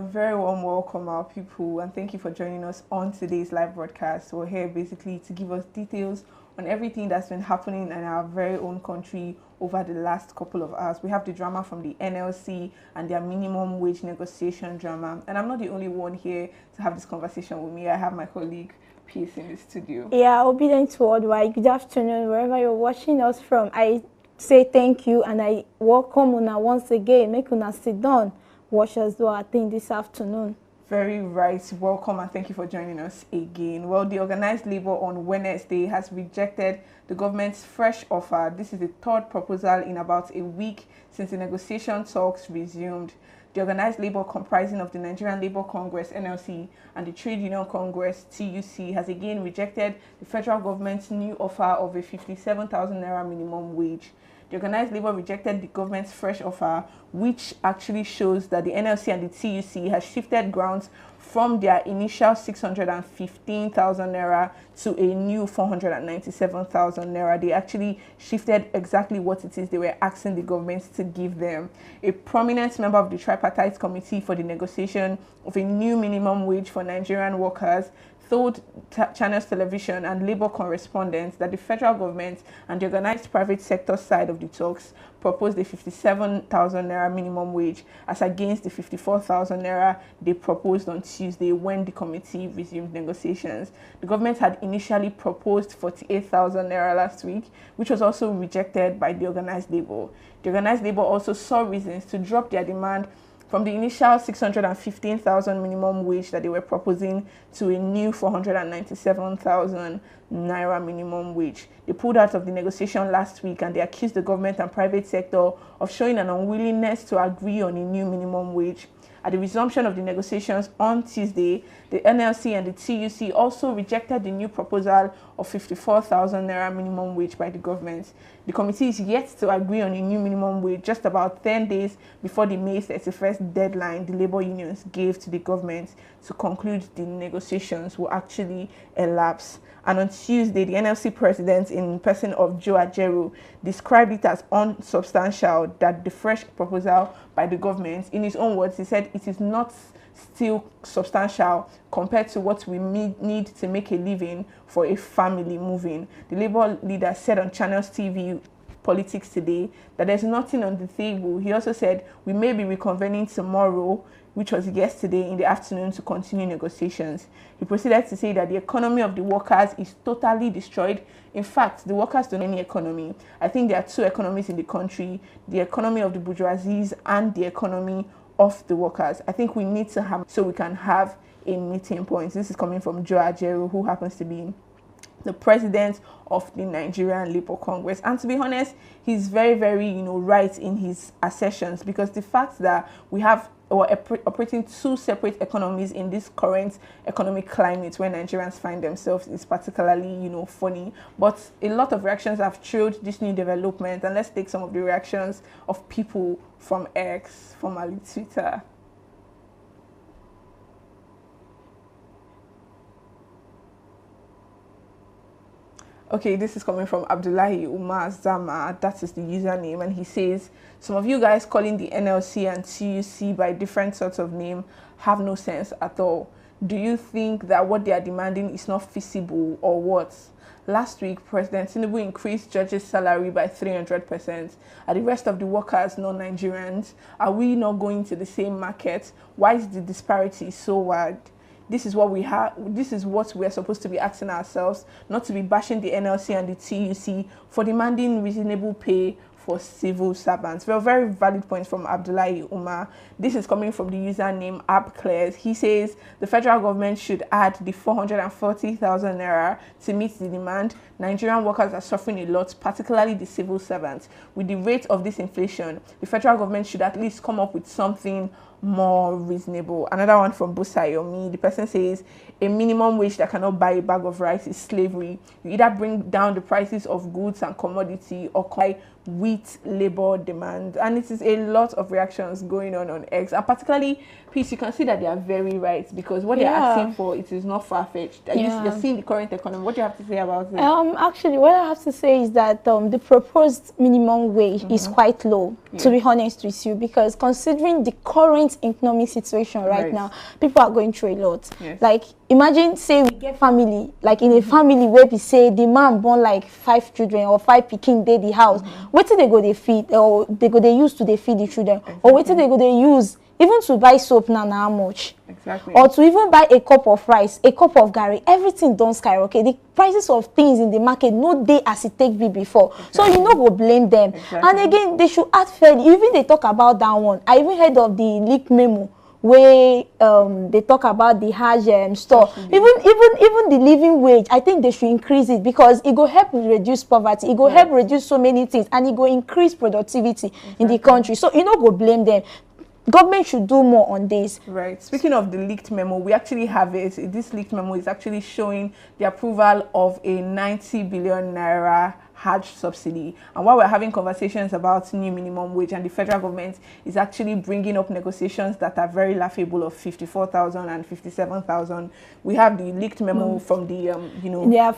very warm welcome, our people, and thank you for joining us on today's live broadcast. We're here basically to give us details on everything that's been happening in our very own country over the last couple of hours. We have the drama from the NLC and their minimum wage negotiation drama. And I'm not the only one here to have this conversation with me. I have my colleague, Peace, in the studio. Yeah, Obidient worldwide. Good afternoon, wherever you're watching us from. I say thank you and I welcome Una once again. Make Una sit down. Watch us do our thing this afternoon. Very right. Welcome and thank you for joining us again. Well, the organized labor on Wednesday has rejected the government's fresh offer. This is the third proposal in about a week since the negotiation talks resumed. The organized labor, comprising of the Nigerian Labour Congress (NLC) and the Trade Union Congress (TUC), has again rejected the federal government's new offer of a 57,000 naira minimum wage. The organized labor rejected the government's fresh offer, which actually shows that the NLC and the TUC has shifted grounds from their initial 615,000 naira to a new 497,000 naira. They actually shifted exactly what it is they were asking the government to give them. A prominent member of the tripartite committee for the negotiation of a new minimum wage for Nigerian workers told Channels Television and Labour correspondents that the federal government and the organized private sector side of the talks proposed a 57,000 naira minimum wage as against the 54,000 naira they proposed on Tuesday when the committee resumed negotiations. The government had initially proposed 48,000 naira last week, which was also rejected by the organized labor. The organized labor also saw reasons to drop their demand from the initial 615,000 minimum wage that they were proposing to a new 497,000 naira minimum wage. They pulled out of the negotiation last week and they accused the government and private sector of showing an unwillingness to agree on a new minimum wage. At the resumption of the negotiations on Tuesday, the NLC and the TUC also rejected the new proposal of 54,000 naira minimum wage by the government. The committee is yet to agree on a new minimum wage just about 10 days before the May 31st deadline the labor unions gave to the government to conclude the negotiations will actually elapse. And on Tuesday, the NLC president, in person of Joe Ajaero, described it as unsubstantial that the fresh proposal by the government, in his own words, he said it is not still substantial compared to what we need to make a living for a family moving. The Labour leader said on Channels TV Politics Today that there's nothing on the table. He also said we may be reconvening tomorrow, which was yesterday in the afternoon, to continue negotiations. He proceeded to say that the economy of the workers is totally destroyed. In fact, the workers don't have any economy. I think there are two economies in the country, the economy of the bourgeoisie and the economy of the workers. I think we need to have, so we can have a meeting point. This is coming from Joe Ajaero, who happens to be the president of the Nigerian Labour Congress. And to be honest, he's very, very, right in his assertions, because the fact that we have operating two separate economies in this current economic climate where Nigerians find themselves is particularly, funny. But a lot of reactions have trailed this new development, and let's take some of the reactions of people from X, formerly Twitter. Okay, this is coming from Abdullahi Umar Zama. That is the username, and he says, some of you guys calling the NLC and TUC by different sorts of name have no sense at all. Do you think that what they are demanding is not feasible, or what? Last week, President Tinubu increased judges' salary by 300%. Are the rest of the workers non-Nigerians? Are we not going to the same market? Why is the disparity so wide? This is what we have. This is what we are supposed to be asking ourselves, not to be bashing the NLC and the TUC for demanding reasonable pay for civil servants. Well, very valid points from Abdullahi Umar. This is coming from the username AppClares. He says the federal government should add the 440,000 naira to meet the demand. Nigerian workers are suffering a lot, particularly the civil servants. With the rate of this inflation, the federal government should at least come up with something more reasonable. Another one from Busayomi. The person says a minimum wage that cannot buy a bag of rice is slavery. You either bring down the prices of goods and commodity or buy wheat meet labor demand. And it is a lot of reactions going on X, and particularly, please, you can see that they are very right, because what they're asking for, it is not far-fetched. You're seeing the current economy. What do you have to say about it? Actually, what I have to say is that the proposed minimum wage is quite low, to be honest with you, because considering the current economic situation right now, people are going through a lot. Like, imagine, say, we get family, like in a family where we say the man born like 5 children or 5 pikin dey the house. What do they go they feed, or they go they use to they feed the children, or what do they go they use even to buy soap now how much? Or to even buy a cup of rice, a cup of garri, everything don't skyrocket. The prices of things in the market no dey as it take be before. So you know go blame them. And again, they should act fairly. Even they talk about that one. I even heard of the leaked memo where they talk about the Hajj store. Even the living wage, I think they should increase it, because it go help reduce poverty, it go help reduce so many things, and it go increase productivity in the country. So you know go blame them. Government should do more on this. Right. Speaking of the leaked memo, we actually have it. This leaked memo is actually showing the approval of a 90 billion naira Hajj subsidy. And while we're having conversations about new minimum wage, and the federal government is actually bringing up negotiations that are very laughable of 54,000 and 57,000, we have the leaked memo from the,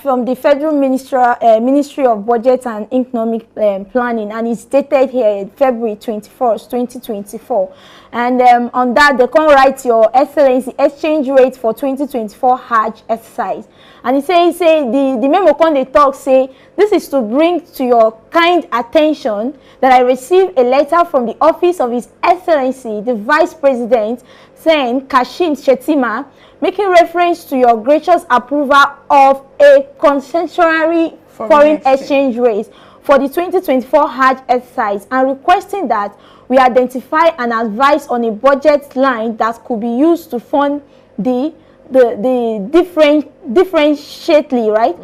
from the Federal Ministry of Budget and Economic Planning, and it's dated here February 21st, 2024. And on that, they can write Your Excellency exchange rate for 2024 Hajj exercise. And he say the memo con they talk say, this is to bring to your kind attention that I received a letter from the office of His Excellency, the Vice President, saying Kashim Shettima, making reference to your gracious approval of a consensuary foreign exchange rate for the 2024 Hajj exercise, and requesting that we identify and advise on a budget line that could be used to fund the differentiately, right?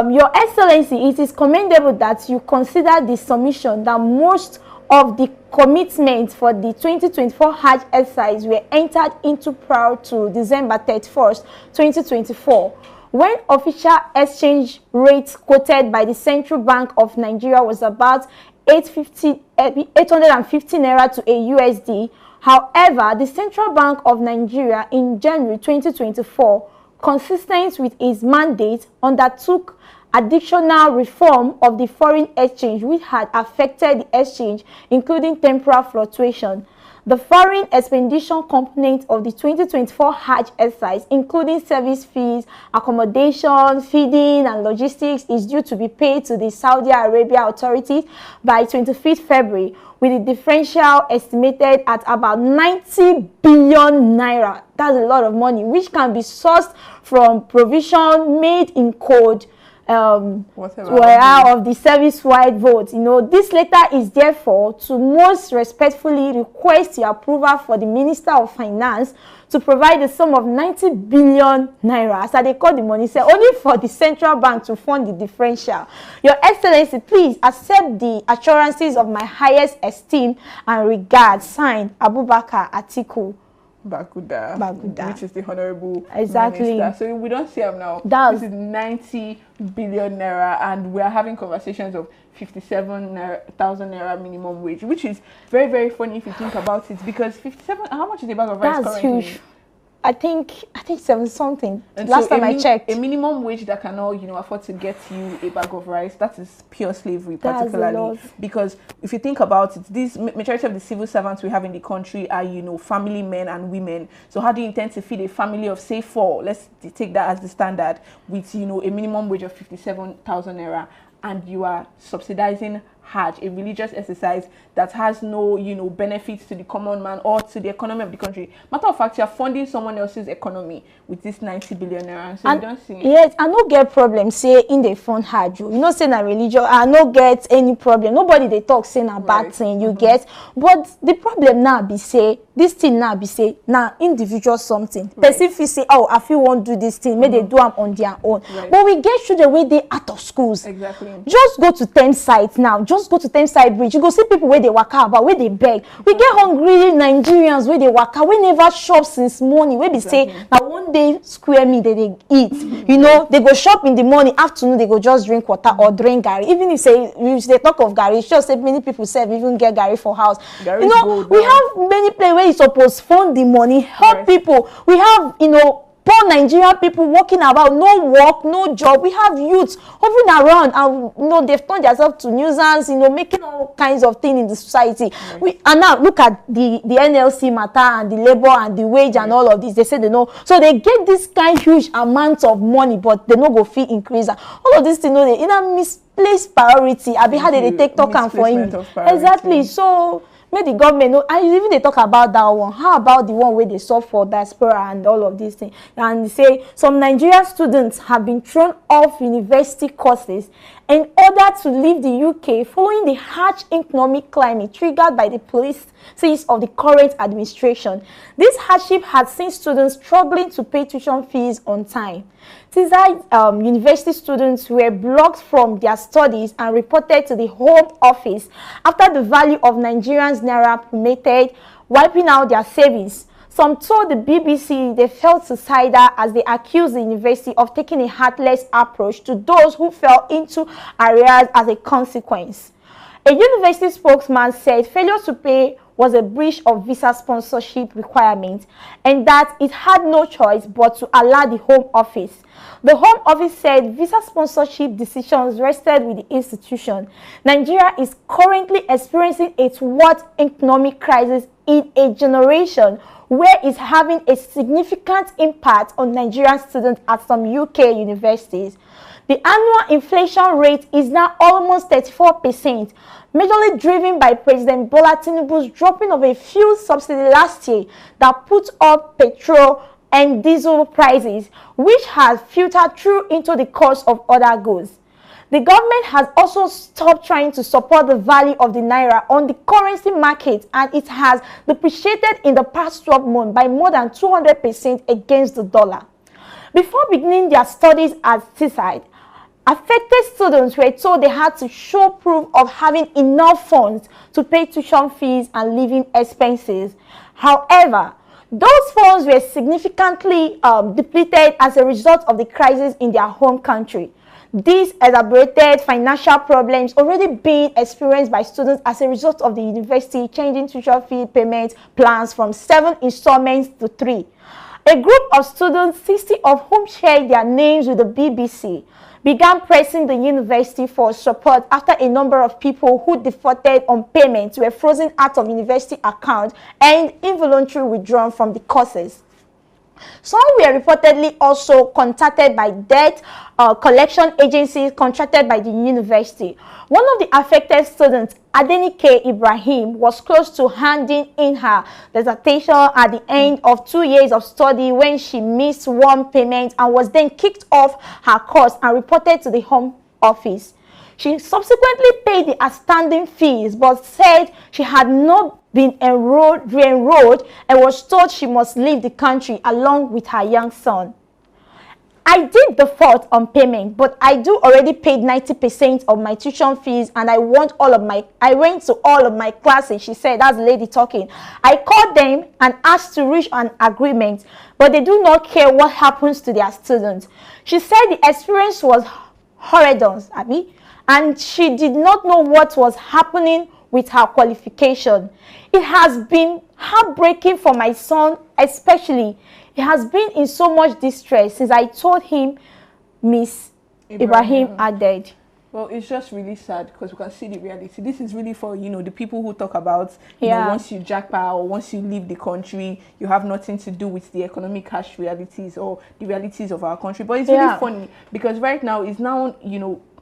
Your Excellency, it is commendable that you consider the submission that most of the commitments for the 2024 Hajj exercise were entered into prior to December 31st, 2024, when official exchange rates quoted by the Central Bank of Nigeria was about 850 naira to a USD. However, the Central Bank of Nigeria in January 2024, consistent with its mandate, undertook additional reform of the foreign exchange which had affected the exchange, including temporal fluctuation. The foreign expenditure component of the 2024 Hajj exercise, including service fees, accommodation, feeding, and logistics, is due to be paid to the Saudi Arabia authorities by 25th February, with the differential estimated at about 90 billion naira. That's a lot of money, which can be sourced from provision made in code of the service-wide vote. This letter is therefore to most respectfully request your approval for the Minister of Finance to provide a sum of 90 billion naira, as they call the money, say only for the central bank to fund the differential. Your Excellency, please accept the assurances of my highest esteem and regard. Signed, Abubakar Atiku Baguda, which is the honorable exactly minister. So we don't see him now. This is 90 billion naira, and we are having conversations of 57,000 naira minimum wage, which is very, very funny if you think about it, because 57, how much is a bag of rice currently? That's huge. I think 7 something. And last time I checked, a minimum wage that cannot afford to get you a bag of rice, that is pure slavery, particularly because if you think about it, this majority of the civil servants we have in the country are family men and women. So how do you intend to feed a family of say 4? Let's take that as the standard, with a minimum wage of 57,000 naira, and you are subsidizing Hajj, a religious exercise that has no, benefits to the common man or to the economy of the country. Matter of fact, you are funding someone else's economy with this 90 billion naira. So you don't see it. Yes, I no get problem say in the fund Hajj. Say na religion, I no get any problem. Nobody they talk say na bad thing, you get. But the problem now be say, this thing now be say, now individual something. Person feel say, oh, I feel won't do this thing, maybe they do them on their own. But we get children where they out of schools. Exactly. Just go to 10 sites now. Just just go to Thameside Bridge, you go see people where they waka about, where they beg. We get hungry Nigerians where they waka, we never shop since morning, where they say, now one day square meal they eat. You know, they go shop in the morning, afternoon they go just drink water or drink gari. Even if they talk of gari, it's just say many people say even get gari for house. You know, we have many places where you supposed to fund the money, help people. We have, you know, poor Nigerian people walking about, no work, no job. We have youths hovering around, and you know they've turned themselves to nuisance, you know, making all kinds of things in the society. And now look at the NLC matter and the labor and the wage and all of this. They say they know, so they get this kind huge amounts of money, but they no go fee increase. All of this, you know, they in a misplaced priority. I be how they take talk and for him exactly. So make the government know, and even they talk about that one. How about the one where they solve for diaspora and all of these things? And they say some Nigerian students have been thrown off university courses in order to leave the UK following the harsh economic climate triggered by the policies of the current administration. This hardship has seen students struggling to pay tuition fees on time. Since university students were blocked from their studies and reported to the Home Office after the value of Nigerians' naira plummeted, wiping out their savings. Some told the BBC they felt suicidal as they accused the university of taking a heartless approach to those who fell into arrears as a consequence. A university spokesman said failure to pay was a breach of visa sponsorship requirements and that it had no choice but to allow the Home Office. The Home Office said visa sponsorship decisions rested with the institution. Nigeria is currently experiencing its worst economic crisis in a generation, where it's having a significant impact on Nigerian students at some UK universities. The annual inflation rate is now almost 34%, majorly driven by President Bola Tinubu's dropping of a fuel subsidy last year that put up petrol and diesel prices, which has filtered through into the cost of other goods. The government has also stopped trying to support the value of the naira on the currency market, and it has depreciated in the past 12 months by more than 200% against the dollar. Before beginning their studies at seaside, affected students were told they had to show proof of having enough funds to pay tuition fees and living expenses. However, those funds were significantly depleted as a result of the crisis in their home country. These exacerbated financial problems already being experienced by students as a result of the university changing tuition fee payment plans from 7 installments to 3. A group of students, 60 of whom shared their names with the BBC, began pressing the university for support after a number of people who defaulted on payments were frozen out of university accounts and involuntarily withdrawn from the courses. Some were reportedly also contacted by debt collection agencies contracted by the university. One of the affected students, Adenike Ibrahim, was close to handing in her dissertation at the end of 2 years of study when she missed one payment and was then kicked off her course and reported to the Home Office. She subsequently paid the outstanding fees but said she had not been re-enrolled and was told she must leave the country along with her young son. I did default on payment, but I do already paid 90% of my tuition fees and I went to all of my classes, she said. That's the lady talking. I called them and asked to reach an agreement, but they do not care what happens to their students. She said the experience was horrendous, and she did not know what was happening with her qualification. It has been heartbreaking for my son, especially. He has been in so much distress since I told him Miss Ibrahim are dead. Well, it's just really sad because we can see the reality. This is really for, the people who talk about, you know, once you jackpot or once you leave the country, you have nothing to do with the economic harsh realities or the realities of our country. But it's really funny because right now it's now,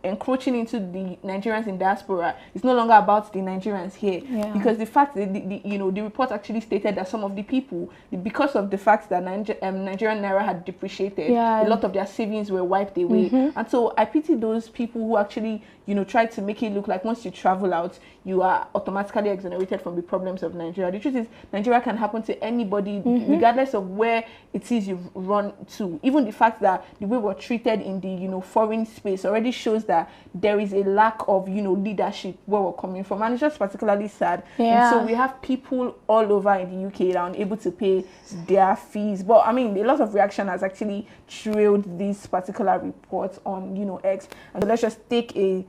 encroaching into the Nigerians in diaspora. It's no longer about the Nigerians here, because the fact that the report actually stated that some of the people, because of the fact that Nigerian naira had depreciated, a lot of their savings were wiped away. And so I pity those people who actually try to make it look like once you travel out, you are automatically exonerated from the problems of Nigeria. The truth is, Nigeria can happen to anybody, regardless of where it is you've run to. Even the fact that the way we're treated in the foreign space already shows that there is a lack of, leadership where we're coming from, and it's just particularly sad. Yeah. And so we have people all over in the UK that are unable to pay their fees. But I mean, a lot of reaction has actually trailed this particular report on, X. And so let's just take a,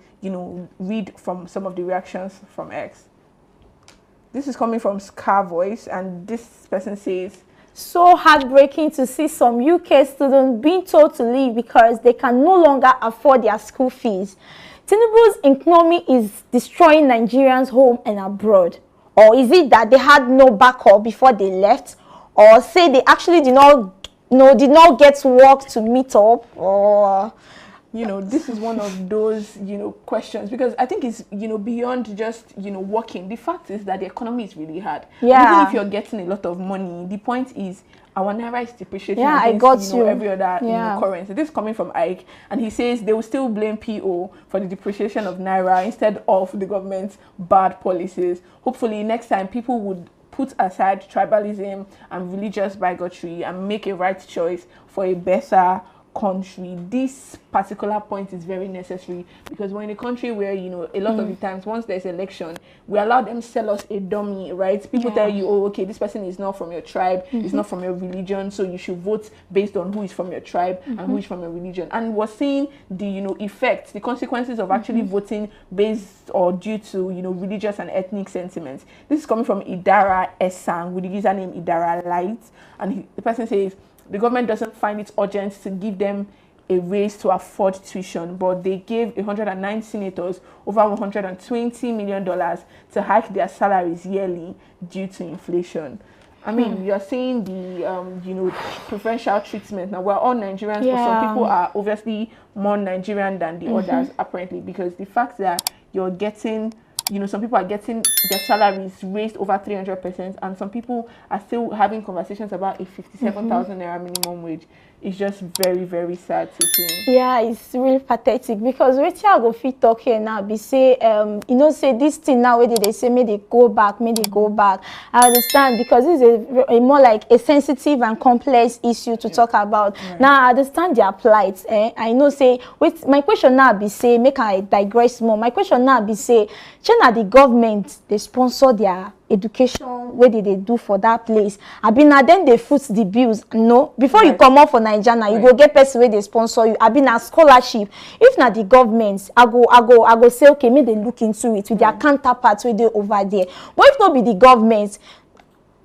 read from some of the reactions from X. This is coming from Scar Voice, and this person says, so heartbreaking to see some UK students being told to leave because they can no longer afford their school fees. Tinubu's economy is destroying Nigerians home and abroad. Or is it that they had no backup before they left? Or say they actually did not get work to meet up? Or this is one of those, questions, because I think it's, beyond just, working. The fact is that the economy is really hard. Yeah. Even if you're getting a lot of money, the point is our naira is depreciating against, every other currency. This is coming from Ike, and he says they will still blame PO for the depreciation of naira instead of the government's bad policies. Hopefully next time people would put aside tribalism and religious bigotry and make a right choice for a better country. This particular point is very necessary, because we're in a country where a lot of the times once there's election, we allow them sell us a dummy, right? People tell you, oh, okay, this person is not from your tribe, it's not from your religion, so you should vote based on who is from your tribe and who is from your religion. And we're seeing the effects, the consequences of actually voting based or due to religious and ethnic sentiments. This is coming from Idara Esang with the username Idara Light, and the person says the government doesn't find it urgent to give them a raise to afford tuition, but they gave 109 senators over $120 million to hike their salaries yearly due to inflation. I mean, you're saying the, preferential treatment. Now, we're all Nigerians, but some people are obviously more Nigerian than the others, apparently, because the fact that you're getting, some people are getting their salaries raised over 300%, and some people are still having conversations about a 57,000 naira minimum wage. It's just very, very sad to see. Yeah, it's really pathetic, because wetin I go fit talk here now be say, say this thing now where they say may they go back. I understand, because this is a more like a sensitive and complex issue to talk about. Right. Now I understand their plight. I know say, wait, my question now be say, make I digress more. My question now be say, China the government they sponsor their education, what did they do for that place? I been now then they foot the bills. No, before you come out for Nigeria, you go get person where they sponsor you. I been a scholarship. If not the government, I go say okay, may they look into it with their counterparts where they over there. But if not be the government,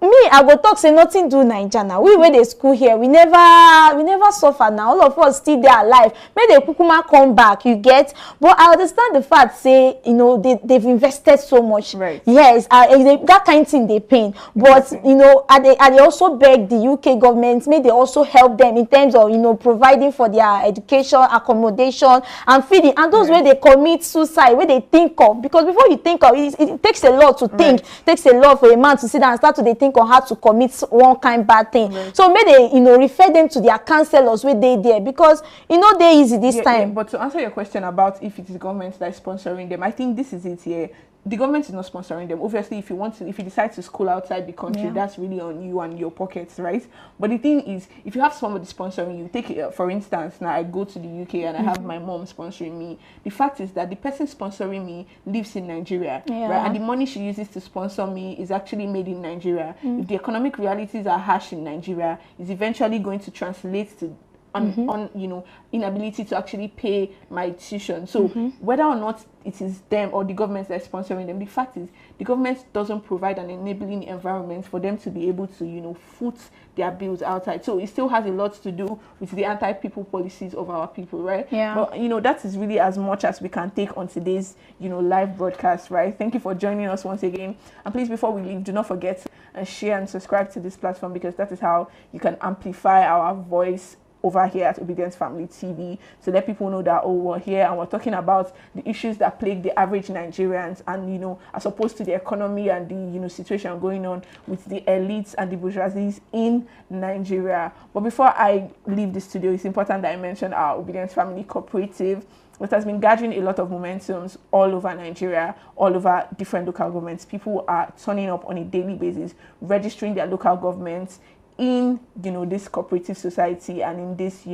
me, I go talk say nothing do Nigeria. We where they school here, we never suffer now. All of us still there alive. May they kukuma come back, you get. But I understand the fact say, they've invested so much. Right. Yes, that kind of thing they pay. But they also beg the UK government, may they also help them in terms of providing for their education, accommodation, and feeding. And those where they commit suicide, where they think of, because before you think of it takes a lot to think. It takes a lot for a man to sit down and start to think on how to commit one kind bad thing. So may they refer them to their counselors where they there, because they easy this time. But to answer your question about if it is government that is sponsoring them, I think this is it here. The government is not sponsoring them. Obviously, if you decide to school outside the country, that's really on you and your pockets, right? But the thing is, if you have somebody sponsoring you, take it, for instance, now I go to the UK and I have my mom sponsoring me. The fact is that the person sponsoring me lives in Nigeria, right? And the money she uses to sponsor me is actually made in Nigeria. If the economic realities are harsh in Nigeria, it's eventually going to translate to on inability to actually pay my tuition. So whether or not it is them or the government that is sponsoring them, the fact is the government doesn't provide an enabling environment for them to be able to foot their bills outside. So it still has a lot to do with the anti-people policies of our people, right? Yeah. But that is really as much as we can take on today's live broadcast, right? Thank you for joining us once again, and please, before we leave, do not forget to share and subscribe to this platform, because that is how you can amplify our voice over here at Obidient Family TV, to let people know that, oh, we're here and we're talking about the issues that plague the average Nigerians, and as opposed to the economy and the situation going on with the elites and the bourgeoisies in Nigeria. But before I leave the studio, it's important that I mention our Obidient Family Cooperative, which has been gathering a lot of momentums all over Nigeria, all over different local governments. People are turning up on a daily basis, registering their local governments in, this cooperative society and in this,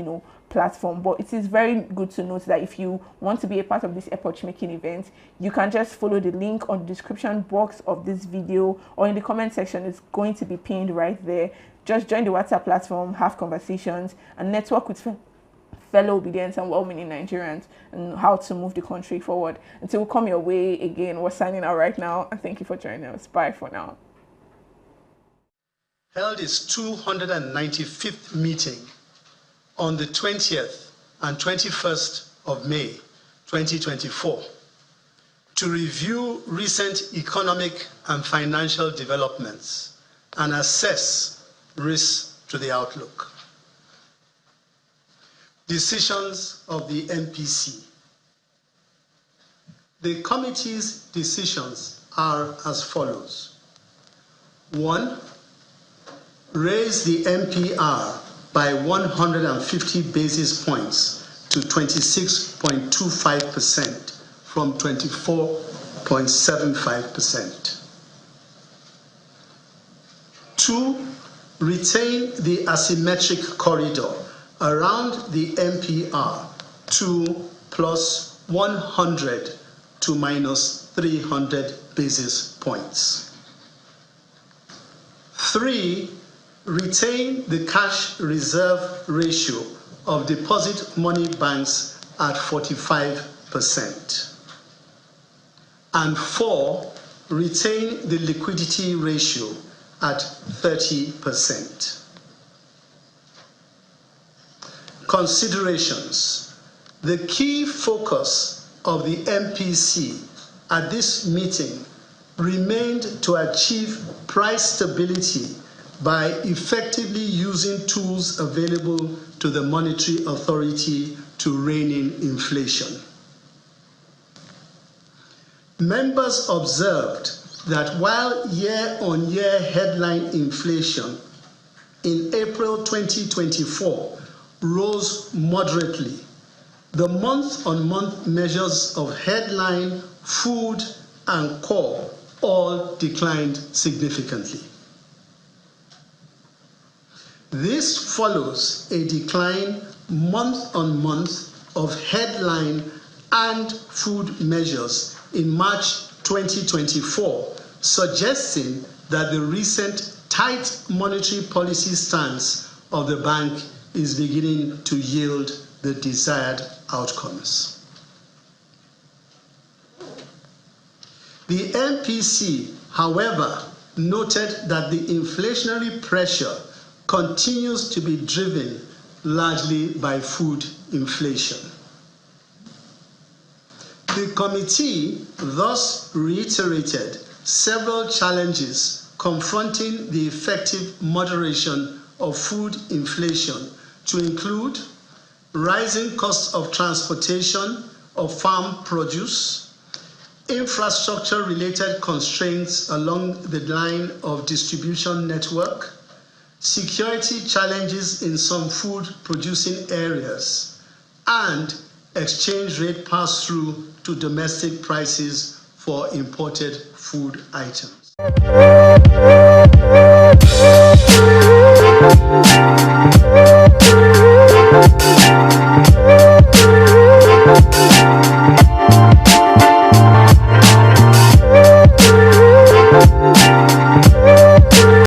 platform. But it is very good to note that if you want to be a part of this epoch-making event, you can just follow the link on the description box of this video or in the comment section. It's going to be pinned right there. Just join the WhatsApp platform, have conversations, and network with fellow obedient and well-meaning Nigerians and how to move the country forward. Until we come your way again, we're signing out right now, and thank you for joining us. Bye for now. Held its 295th meeting on the 20th and 21st of May 2024 to review recent economic and financial developments and assess risks to the outlook. Decisions of the MPC. The committee's decisions are as follows. 1. Raise the MPR by 150 basis points to 26.25% from 24.75%. 2. Retain the asymmetric corridor around the MPR to plus 100 to minus 300 basis points. 3. Retain the cash reserve ratio of deposit money banks at 45%. And 4. Retain the liquidity ratio at 30%. Considerations. The key focus of the MPC at this meeting remained to achieve price stability by effectively using tools available to the monetary authority to rein in inflation. Members observed that while year-on-year headline inflation in April 2024 rose moderately, the month-on-month measures of headline, food, and core all declined significantly. This follows a decline month-on-month of headline and food measures in March 2024, suggesting that the recent tight monetary policy stance of the bank is beginning to yield the desired outcomes. The MPC, however, noted that the inflationary pressure continues to be driven largely by food inflation. The committee thus reiterated several challenges confronting the effective moderation of food inflation, to include rising costs of transportation of farm produce, infrastructure-related constraints along the line of distribution network, security challenges in some food-producing areas, and exchange rate pass-through to domestic prices for imported food items.